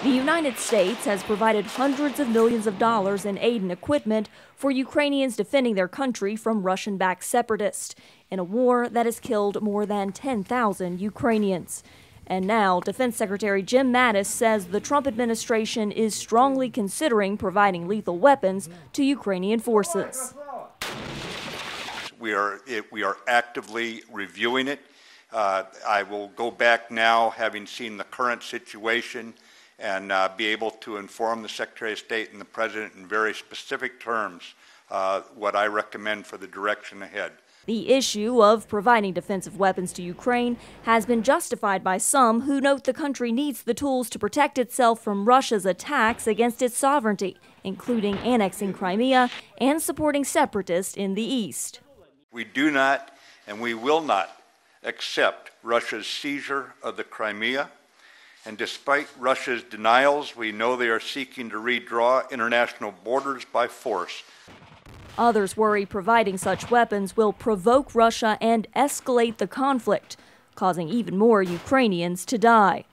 The United States has provided hundreds of millions of dollars in aid and equipment for Ukrainians defending their country from Russian-backed separatists in a war that has killed more than 10,000 Ukrainians. And now, Defense Secretary Jim Mattis says the Trump administration is strongly considering providing lethal weapons to Ukrainian forces. We are actively reviewing it. I will go back now, having seen the current situation, and be able to inform the Secretary of State and the President in very specific terms what I recommend for the direction ahead. The issue of providing defensive weapons to Ukraine has been justified by some who note the country needs the tools to protect itself from Russia's attacks against its sovereignty, including annexing Crimea and supporting separatists in the east. We do not and we will not accept Russia's seizure of the Crimea. And despite Russia's denials, we know they are seeking to redraw international borders by force. Others worry providing such weapons will provoke Russia and escalate the conflict, causing even more Ukrainians to die.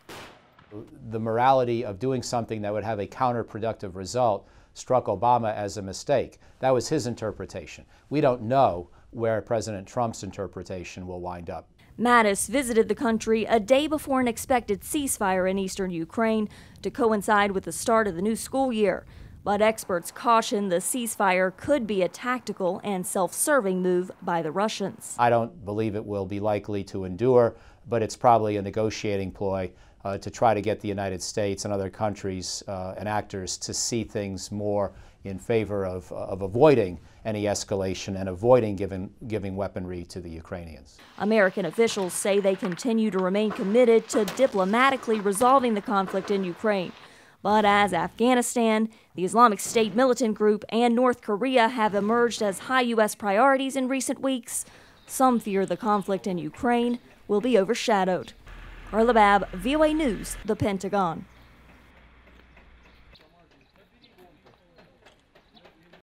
The morality of doing something that would have a counterproductive result struck Obama as a mistake. That was his interpretation. We don't know where President Trump's interpretation will wind up. Mattis visited the country a day before an expected ceasefire in eastern Ukraine to coincide with the start of the new school year. But experts caution the ceasefire could be a tactical and self-serving move by the Russians. I don't believe it will be likely to endure, but it's probably a negotiating ploy to try to get the United States and other countries and actors to see things more in favor of avoiding any escalation and avoiding giving weaponry to the Ukrainians. American officials say they continue to remain committed to diplomatically resolving the conflict in Ukraine. But as Afghanistan, the Islamic State militant group, and North Korea have emerged as high U.S. priorities in recent weeks, some fear the conflict in Ukraine will be overshadowed. Carla Babb, VOA News, The Pentagon.